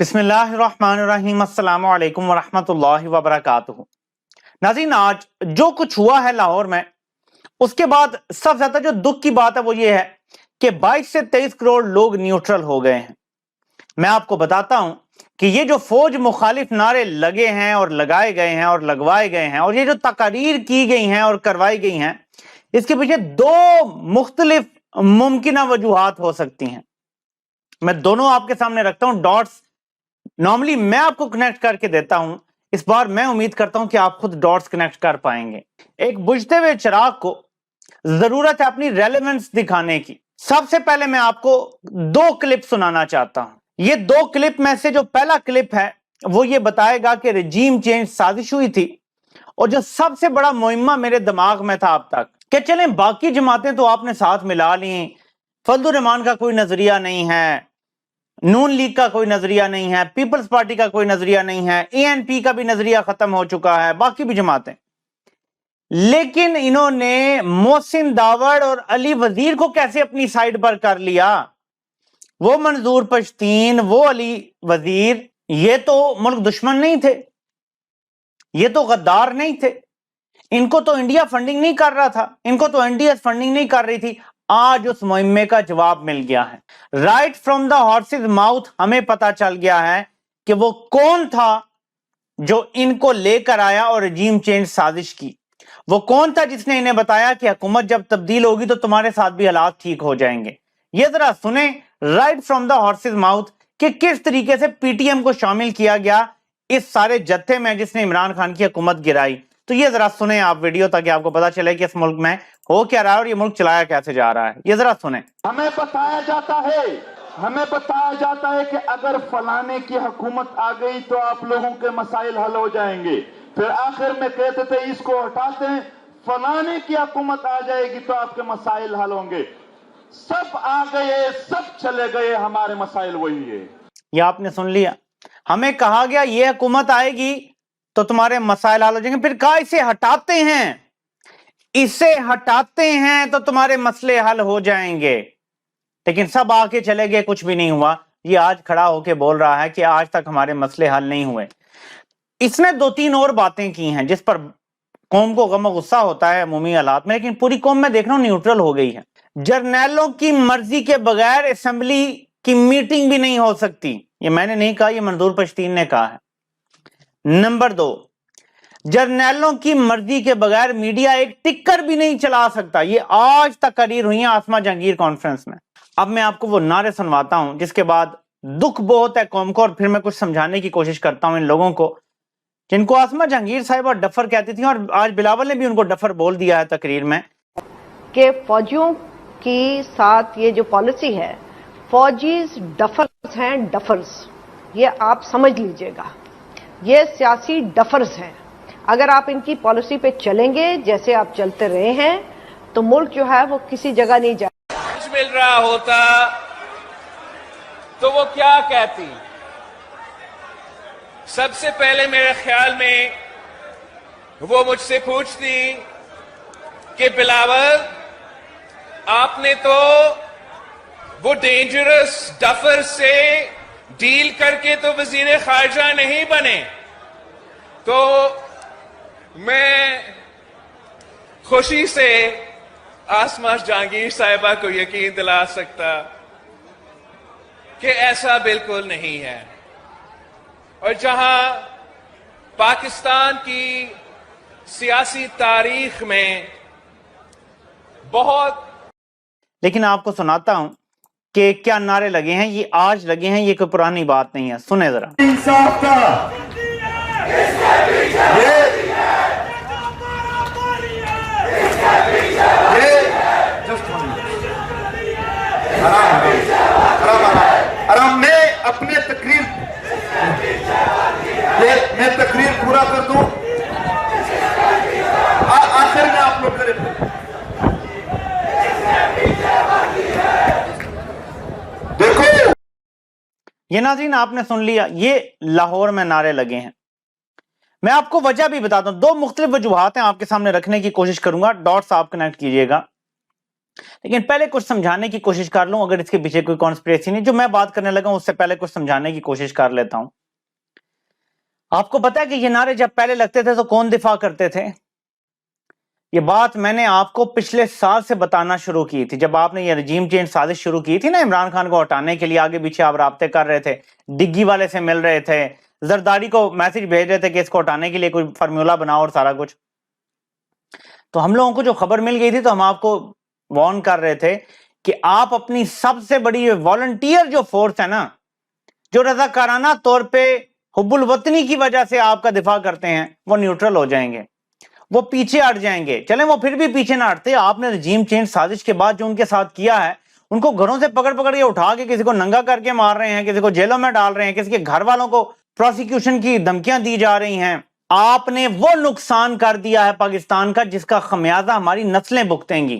بسم اللہ الرحمن الرحیم، السلام علیکم ورحمۃ وبرکاتہ۔ ناظرین، آج جو کچھ ہوا ہے لاہور میں، اس کے بعد سب سے زیادہ جو دکھ کی بات ہے وہ یہ ہے کہ 22 سے 23 کروڑ لوگ نیوٹرل ہو گئے ہیں۔ میں آپ کو بتاتا ہوں کہ یہ جو فوج مخالف نعرے لگے ہیں اور لگائے گئے ہیں اور لگوائے گئے ہیں، اور یہ جو تقاریر کی گئی ہیں اور کروائی گئی ہیں، اس کے پیچھے دو مختلف ممکنہ وجوہات ہو سکتی ہیں۔ میں دونوں آپ کے سامنے رکھتا ہوں، ڈاٹس نارملی میں آپ کو کنیکٹ کر کے دیتا ہوں، اس بار میں امید کرتا ہوں کہ آپ خود ڈاٹس کنیکٹ کر پائیں گے۔ ایک بجھتے ہوئے چراغ کو ضرورت ہے اپنی ریلیونس دکھانے کی۔ سب سے پہلے میں آپ کو دو کلپ سنانا چاہتا ہوں۔ یہ دو کلپ میں سے جو پہلا کلپ ہے وہ یہ بتائے گا کہ رجیم چینج سازش ہوئی تھی، اور جو سب سے بڑا مہمہ میرے دماغ میں تھا اب تک کہ چلیں باقی جماعتیں تو آپ نے ساتھ ملا لیں، فضل الرحمان کا کوئی نظریہ نہیں ہے، نون لیگ کا کوئی نظریہ نہیں ہے، پیپلز پارٹی کا کوئی نظریہ نہیں ہے، اے این پی کا بھی نظریہ ختم ہو چکا ہے، باقی بھی جماعتیں، لیکن انہوں نے محسن داوڑ اور علی وزیر کو کیسے اپنی سائیڈ پر کر لیا؟ وہ منظور پشتین، وہ علی وزیر، یہ تو ملک دشمن نہیں تھے، یہ تو غدار نہیں تھے، ان کو تو انڈیا فنڈنگ نہیں کر رہا تھا، ان کو تو این ڈی ایس فنڈنگ نہیں کر رہی تھی۔ آج اس مہمے کا جواب مل گیا ہے، right from the horses mouth ہمیں پتا چل گیا ہے کہ وہ کون تھا جو ان کو لے کر آیا اور رجیم چینج سازش کی۔ وہ کون تھا جس نے انہیں بتایا کہ حکومت جب تبدیل ہوگی تو تمہارے ساتھ بھی حالات ٹھیک ہو جائیں گے۔ یہ ذرا سنیں right from the horses mouth کہ کس طریقے سے پی ٹی ایم کو شامل کیا گیا اس سارے جتھے میں جس نے عمران خان کی حکومت گرائی۔ تو یہ ذرا سنیں آپ ویڈیو، تاکہ آپ کو پتا چلے کہ اس ملک میں ہو کیا رہا ہے اور یہ ملک چلایا کیسے جا رہا ہے۔ یہ ذرا سنیں۔ ہمیں بتایا جاتا ہے کہ اگر فلانے کی حکومت آ گئی تو آپ لوگوں کے مسائل حل ہو جائیں گے، پھر آخر میں کہتے تھے اس کو ہٹاتے ہیں، فلانے کی حکومت آ جائے گی تو آپ کے مسائل حل ہوں گے۔ سب آ گئے، سب چلے گئے، ہمارے مسائل وہی ہے۔ یہ آپ نے سن لیا، ہمیں کہا گیا یہ حکومت آئے گی تو تمہارے مسائل حل ہو جائیں گے، پھر کہا اسے ہٹاتے ہیں، اسے ہٹاتے ہیں تو تمہارے مسئلے حل ہو جائیں گے، لیکن سب آ کے چلے گئے، کچھ بھی نہیں ہوا۔ یہ آج کھڑا ہو کے بول رہا ہے کہ آج تک ہمارے مسئلے حل نہیں ہوئے۔ اس نے دو تین اور باتیں کی ہیں جس پر قوم کو غم و غصہ ہوتا ہے عمومی حالات میں، لیکن پوری قوم میں دیکھ رہا ہوں نیوٹرل ہو گئی ہے۔ جرنیلوں کی مرضی کے بغیر اسمبلی کی میٹنگ بھی نہیں ہو سکتی، یہ میں نے نہیں کہا، یہ منظور پشتین نے کہا ہے۔ نمبر دو، جرنیلوں کی مرضی کے بغیر میڈیا ایک ٹکر بھی نہیں چلا سکتا۔ یہ آج تقاریر ہوئی ہیں آسما جہانگیر کانفرنس میں۔ اب میں آپ کو وہ نعرے سنواتا ہوں جس کے بعد دکھ بہت ہے قوم کو، اور پھر میں کچھ سمجھانے کی کوشش کرتا ہوں ان لوگوں کو جن کو آسما جہانگیر صاحبہ ڈفر کہتی تھیں، اور آج بلاول نے بھی ان کو ڈفر بول دیا ہے تقریر میں کہ فوجیوں کی ساتھ یہ جو پالیسی ہے، فوجیز ڈفرز ہیں، ڈفرز، یہ آپ سمجھ لیجئے گا، یہ سیاسی ڈفرز ہیں۔ اگر آپ ان کی پالیسی پہ چلیں گے جیسے آپ چلتے رہے ہیں تو ملک جو ہے وہ کسی جگہ نہیں جائے۔ کچھ مل رہا ہوتا تو وہ کیا کہتی؟ سب سے پہلے میرے خیال میں وہ مجھ سے پوچھتی کہ بلاول آپ نے تو وہ ڈینجرس ڈفر سے ڈیل کر کے تو وزیر خارجہ نہیں بنے، تو میں خوشی سے آسما جہانگیر صاحبہ کو یقین دلا سکتا کہ ایسا بالکل نہیں ہے۔ اور جہاں پاکستان کی سیاسی تاریخ میں بہت، لیکن آپ کو سناتا ہوں کہ کیا نعرے لگے ہیں، یہ آج لگے ہیں، یہ کوئی پرانی بات نہیں ہے، سنیں ذرا۔ انصاف کا آرام میں اپنے تقریر پورا کر دوں، آخر میں آپ لوگ کریں۔ دیکھو یہ ناظرین آپ نے سن لیا، یہ لاہور میں نعرے لگے ہیں۔ میں آپ کو وجہ بھی بتاتا ہوں، دو مختلف وجوہات ہیں آپ کے سامنے رکھنے کی کوشش کروں گا، ڈاٹس آپ کنیکٹ کیجئے گا۔ لیکن پہلے کچھ سمجھانے کی کوشش کر لوں، اگر اس کے پیچھے کوئی کانسپریسی نہیں، جو میں بات کرنے لگا ہوں اس سے پہلے کچھ سمجھانے کی کوشش کر لیتا ہوں۔ آپ کو پتا ہے کہ یہ نعرے جب پہلے لگتے تھے تو کون دفاع کرتے تھے؟ یہ بات میں نے آپ کو پچھلے سال سے بتانا شروع کی تھی، جب آپ نے یہ رجیم چینج سازش شروع کی تھی نا، عمران خان کو ہٹانے کے لیے آگے پیچھے آپ رابطے کر رہے تھے، ڈگی والے سے مل رہے تھے، زرداری کو میسج بھیج رہے تھے کہ اس کو ہٹانے کے لیے کوئی فارمولا بناؤ اور سارا کچھ۔ تو ہم لوگوں کو جو خبر مل گئی تھی تو ہم آپ کو وارن کر رہے تھے کہ آپ اپنی سب سے بڑی والنٹیئر جو فورس ہے نا، جو رضاکارانہ طور پہ حب الوطنی کی وجہ سے آپ کا دفاع کرتے ہیں، وہ نیوٹرل ہو جائیں گے، وہ پیچھے ہٹ جائیں گے۔ چلیں وہ پھر بھی پیچھے نہ ہٹتے، آپ نے رجیم چینج سازش کے بعد جو ان کے ساتھ کیا ہے، ان کو گھروں سے پکڑ پکڑ کے اٹھا کے کسی کو ننگا کر کے مار رہے ہیں، کسی کو جیلوں میں ڈال رہے ہیں، کسی کے گھر والوں کو پروسیکیوشن کی دھمکیاں دی جا رہی ہیں۔ آپ نے وہ نقصان کر دیا ہے پاکستان کا جس کا خمیازہ ہماری نسلیں بھگتیں گی۔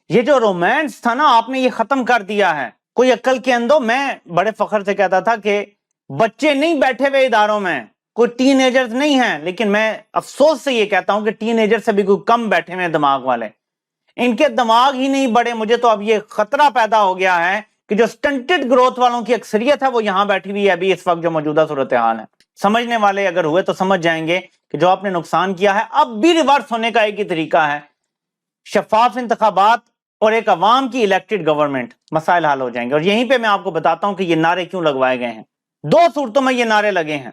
یہ جو رومانس تھا نا، آپ نے یہ ختم کر دیا ہے۔ کوئی عقل کے اندو، میں بڑے فخر سے کہتا تھا کہ بچے نہیں بیٹھے ہوئے اداروں میں، کوئی ٹین ایجرز نہیں ہیں، لیکن میں افسوس سے یہ کہتا ہوں کہ ٹین ایجر سے بھی کوئی کم بیٹھے ہوئے دماغ والے، ان کے دماغ ہی نہیں بڑے۔ مجھے تو اب یہ خطرہ پیدا ہو گیا ہے کہ جو سٹنٹڈ گروتھ والوں کی اکثریت ہے وہ یہاں بیٹھی ہوئی ہے ابھی اس وقت جو موجودہ صورتحال ہے۔ سمجھنے والے اگر ہوئے تو سمجھ جائیں گے کہ جو آپ نے نقصان کیا ہے اب بھی ریورس ہونے کا ایک ہی طریقہ ہے، شفاف انتخابات اور ایک عوام کی الیکٹڈ گورنمنٹ، مسائل حل ہو جائیں گے۔ اور یہیں پہ میں آپ کو بتاتا ہوں کہ یہ نعرے کیوں لگوائے گئے ہیں۔ دو صورتوں میں یہ نعرے لگے ہیں،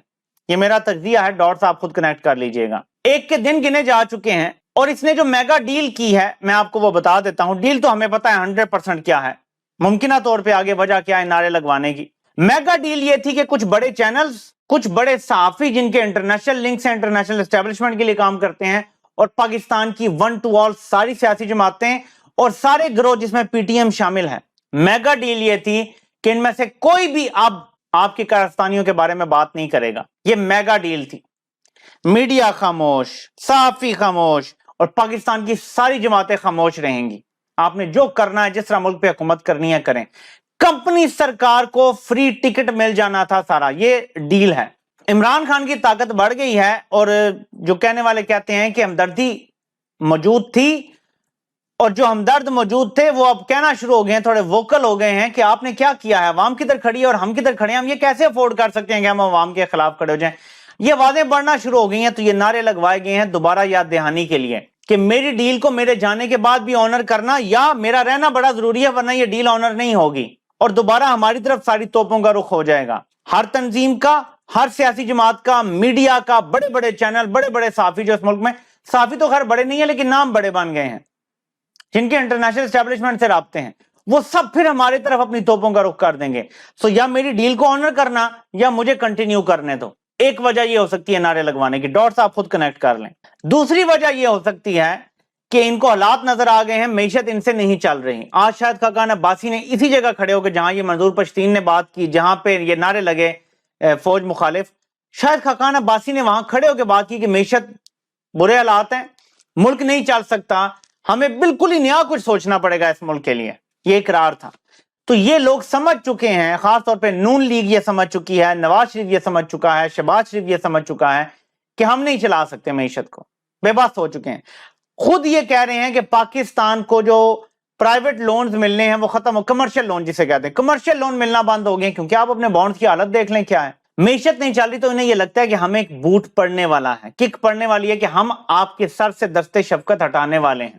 یہ میرا تجزیہ ہے، ڈاٹس آپ خود کنیکٹ کر لیجئے گا۔ ایک کے دن گنے جا چکے ہیں اور اس نے جو میگا ڈیل کی ہے میں آپ کو وہ بتا دیتا ہوں۔ ڈیل تو ہمیں پتا ہے 100% کیا ہے، ممکنہ طور پہ آگے وجہ کیا ہے نعرے لگوانے کی۔ میگا ڈیل یہ تھی کہ کچھ بڑے چینلز، کچھ بڑے صحافی جن کے انٹرنیشنل لنکس ہیں، انٹرنیشنل اسٹیبلشمنٹ کے لیے کام کرتے ہیں، اور پاکستان کی ون ٹو آل ساری سیاسی جماعتیں اور سارے گروہ جس میں پی ٹی ایم شامل ہے۔ میگا ڈیل یہ تھی کہ ان میں سے کوئی بھی اب آپ کی کارستانیوں کے بارے میں بات نہیں کرے گا۔ یہ میگا ڈیل تھی۔ میڈیا خاموش، صحافی خاموش، اور پاکستان کی ساری جماعتیں خاموش رہیں گی۔ آپ نے جو کرنا ہے، جس طرح ملک پہ حکومت کرنی ہے کریں۔ کمپنی سرکار کو فری ٹکٹ مل جانا تھا سارا، یہ ڈیل ہے۔ عمران خان کی طاقت بڑھ گئی ہے، اور جو کہنے والے کہتے ہیں کہ ہمدردی موجود تھی، اور جو ہمدرد موجود تھے وہ اب کہنا شروع ہو گئے ہیں، تھوڑے ووکل ہو گئے ہیں کہ آپ نے کیا کیا ہے، عوام کدھر کھڑی ہے اور ہم کدھر کھڑے ہیں، ہم یہ کیسے افورڈ کر سکتے ہیں کہ ہم عوام کے خلاف کھڑے ہو جائیں۔ یہ واضح بڑھنا شروع ہو گئی ہیں، تو یہ نعرے لگوائے گئے ہیں دوبارہ یاد دہانی کے لیے کہ میری ڈیل کو میرے جانے کے بعد بھی آنر کرنا، یا میرا رہنا بڑا ضروری ہے ورنہ یہ ڈیل آنر نہیں ہوگی، اور دوبارہ ہماری طرف ساری توپوں کا رخ ہو جائے گا۔ ہر تنظیم کا، ہر سیاسی جماعت کا، میڈیا کا، بڑے بڑے چینل، بڑے بڑے صحافی جو اس ملک میں، صحافی تو خیر بڑے نہیں ہیں لیکن نام بڑے بن گئے ہیں، جن کے انٹرنیشنل اسٹیبلشمنٹ سے رابطے ہیں، وہ سب پھر ہماری طرف اپنی توپوں کا رخ کر دیں گے۔ سو یا میری ڈیل کو آنر کرنا یا مجھے کنٹینیو کرنے دو۔ ایک وجہ یہ ہو سکتی ہے نعرے لگوانے کی، ڈاٹس آپ خود کنیکٹ کر لیں۔ دوسری وجہ یہ ہو سکتی ہے کہ ان کو حالات نظر آ گئے ہیں، معیشت ان سے نہیں چل رہی۔ آج شاید خاقان عباسی نے اسی جگہ کھڑے ہو کے جہاں یہ منظور پشتین نے بات کی، جہاں پہ یہ نعرے لگے فوج مخالف، شاید خاقان عباسی نے وہاں کھڑے ہو کے بات کی کہ معیشت برے حالات ہیں، ملک نہیں چل سکتا، ہمیں بالکل ہی نیا کچھ سوچنا پڑے گا اس ملک کے لیے، یہ اقرار تھا۔ تو یہ لوگ سمجھ چکے ہیں، خاص طور پہ نون لیگ یہ سمجھ چکی ہے، نواز شریف یہ سمجھ چکا ہے، شہباز شریف یہ سمجھ چکا ہے کہ ہم نہیں چلا سکتے معیشت کو، بے بس ہو چکے ہیں۔ خود یہ کہہ رہے ہیں کہ پاکستان کو جو پرائیویٹ لونز ملنے ہیں وہ ختم ہو، کمرشل لون جسے کہتے ہیں، کمرشل لون ملنا بند ہو گئے، کیونکہ آپ اپنے بانڈز کی حالت دیکھ لیں کیا ہے۔ معیشت نہیں چل رہی تو انہیں یہ لگتا ہے کہ ہمیں ایک بوٹ پڑنے والا ہے، کک پڑنے والی ہے کہ ہم آپ کے سر سے دست شفقت ہٹانے والے ہیں۔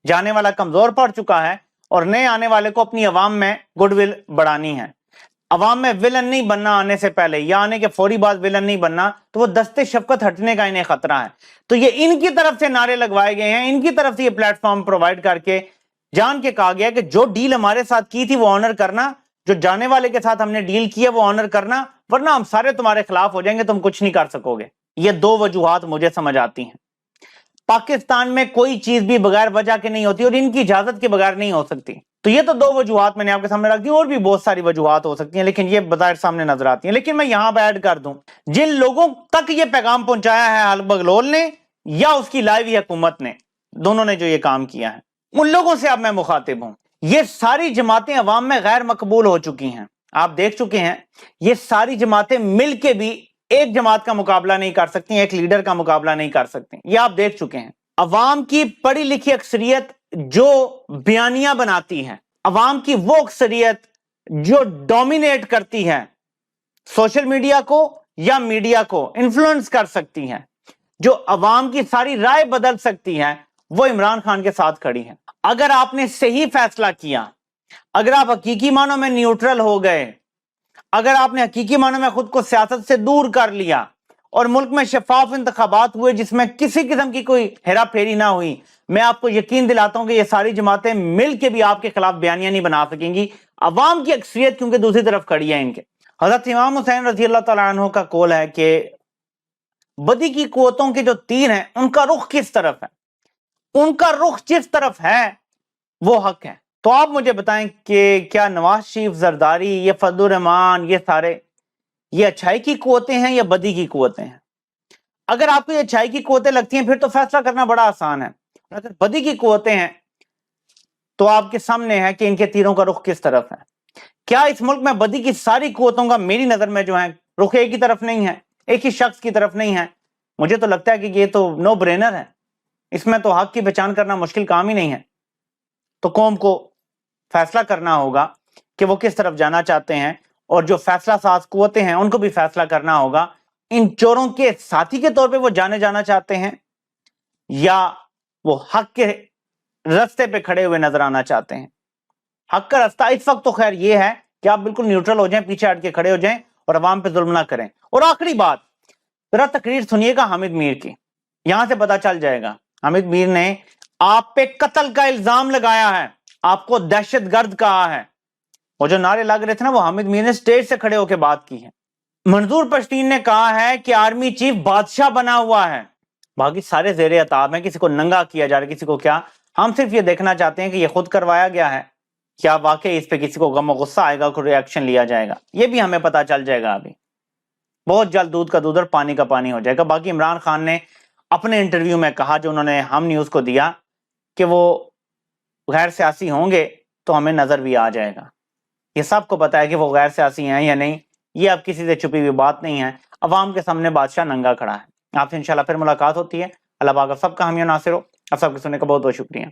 جانے والا کمزور پڑ چکا ہے اور نئے آنے والے کو اپنی عوام میں گڈ ول بڑھانی ہے۔ عوام میں ولن نہیں بننا آنے سے پہلے، یا آنے کے فوری بعد ولن نہیں بننا، تو وہ دست شفقت ہٹنے کا انہیں خطرہ ہے۔ تو یہ ان کی طرف سے نعرے لگوائے گئے ہیں، ان کی طرف سے یہ پلیٹ فارم پرووائڈ کر کے جان کے کہا گیا کہ جو ڈیل ہمارے ساتھ کی تھی وہ آنر کرنا، جو جانے والے کے ساتھ ہم نے ڈیل کی ہے وہ آنر کرنا، ورنہ ہم سارے تمہارے خلاف ہو جائیں گے، تم کچھ نہیں کر سکو گے۔ یہ دو وجوہات مجھے سمجھ آتی ہیں۔ پاکستان میں کوئی چیز بھی بغیر وجہ کے نہیں ہوتی اور ان کی اجازت کے بغیر نہیں ہو سکتی۔ تو یہ تو دو وجوہات میں نے آپ کے سامنے رکھ دی، اور بھی بہت ساری وجوہات ہو سکتی ہیں لیکن یہ بظاہر سامنے نظر آتی ہیں۔ لیکن میں یہاں پہ ایڈ کر دوں، جن لوگوں تک یہ پیغام پہنچایا ہے حلق بغلول نے یا اس کی لائیوی حکومت نے، دونوں نے جو یہ کام کیا ہے، ان لوگوں سے اب میں مخاطب ہوں۔ یہ ساری جماعتیں عوام میں غیر مقبول ہو چکی ہیں، آپ دیکھ چکے ہیں۔ یہ ساری جماعتیں مل کے بھی ایک جماعت کا مقابلہ نہیں کر سکتی، ایک لیڈر کا مقابلہ نہیں کر سکتی، یہ آپ دیکھ چکے ہیں۔ عوام کی پڑھی لکھی اکثریت جو بیانیاں بناتی ہیں، عوام کی وہ اکثریت جو ڈومینیٹ کرتی ہے سوشل میڈیا کو یا میڈیا کو انفلوئنس کر سکتی ہیں، جو عوام کی ساری رائے بدل سکتی ہیں، وہ عمران خان کے ساتھ کھڑی ہیں۔ اگر آپ نے صحیح فیصلہ کیا، اگر آپ حقیقی معنوں میں نیوٹرل ہو گئے، اگر آپ نے حقیقی معنوں میں خود کو سیاست سے دور کر لیا اور ملک میں شفاف انتخابات ہوئے جس میں کسی قسم کی کوئی ہیرا پھیری نہ ہوئی، میں آپ کو یقین دلاتا ہوں کہ یہ ساری جماعتیں مل کے بھی آپ کے خلاف بیانیاں نہیں بنا سکیں گی، عوام کی اکثریت کیونکہ دوسری طرف کھڑی ہے ان کے۔ حضرت امام حسین رضی اللہ تعالیٰ عنہ کا قول ہے کہ بدی کی قوتوں کے جو تیر ہیں ان کا رخ کس طرف ہے، ان کا رخ جس طرف ہے وہ حق ہے۔ تو آپ مجھے بتائیں کہ کیا نواز شریف، زرداری، یہ فضل الرحمان، یہ سارے یہ اچھائی کی قوتیں ہیں یا بدی کی قوتیں ہیں؟ اگر آپ کو یہ اچھائی کی قوتیں لگتی ہیں پھر تو فیصلہ کرنا بڑا آسان ہے، اگر بدی کی قوتیں ہیں تو آپ کے سامنے ہے کہ ان کے تیروں کا رخ کس طرف ہے۔ کیا اس ملک میں بدی کی ساری قوتوں کا میری نظر میں جو ہے رخ ایک ہی طرف نہیں ہے، ایک ہی شخص کی طرف نہیں ہے؟ مجھے تو لگتا ہے کہ یہ تو نو برینر ہے، اس میں تو حق کی پہچان کرنا مشکل کام ہی نہیں ہے۔ تو قوم کو فیصلہ کرنا ہوگا کہ وہ کس طرف جانا چاہتے ہیں، اور جو فیصلہ ساز قوتیں ہیں ان کو بھی فیصلہ کرنا ہوگا ان چوروں کے ساتھی کے طور پہ وہ جانا چاہتے ہیں یا وہ حق کے رستے پہ کھڑے ہوئے نظر آنا چاہتے ہیں۔ حق کا رستہ اس وقت تو خیر یہ ہے کہ آپ بالکل نیوٹرل ہو جائیں، پیچھے ہٹ کے کھڑے ہو جائیں اور عوام پہ ظلم نہ کریں۔ اور آخری بات، ذرا تقریر سنیے گا حامد میر کی، یہاں سے پتا چل جائے گا۔ حامد میر نے آپ پہ قتل کا الزام لگایا ہے، آپ کو دہشت گرد کہا ہے۔ وہ جو نعرے لگ رہے تھے نا وہ حامد میر نے سٹیج سے کھڑے ہو کے بات کی ہے۔ منظور پشتین نے کہا ہے کہ آرمی چیف بادشاہ بنا ہوا ہے، باقی سارے زیر عتاب ہیں، کسی کو ننگا کیا جا رہا ہے، کسی کو کیا۔ ہم صرف یہ دیکھنا چاہتے ہیں کہ یہ خود کروایا گیا ہے، کیا واقعی اس پہ کسی کو غم و غصہ آئے گا، کوئی ری ایکشن لیا جائے گا، یہ بھی ہمیں پتا چل جائے گا۔ ابھی بہت جلد دودھ کا دودھ اور پانی کا پانی ہو جائے گا۔ باقی عمران خان نے اپنے انٹرویو میں کہا جو انہوں نے ہم نیوز کو دیا کہ وہ غیر سیاسی ہوں گے تو ہمیں نظر بھی آ جائے گا۔ یہ سب کو پتا ہے کہ وہ غیر سیاسی ہیں یا نہیں، یہ اب کسی سے چھپی ہوئی بات نہیں ہے، عوام کے سامنے بادشاہ ننگا کھڑا ہے۔ آپ سے انشاءاللہ پھر ملاقات ہوتی ہے۔ اللہ پاک آپ سب کا حامی و ناصر ہو۔ آپ سب کے سننے کا بہت بہت شکریہ۔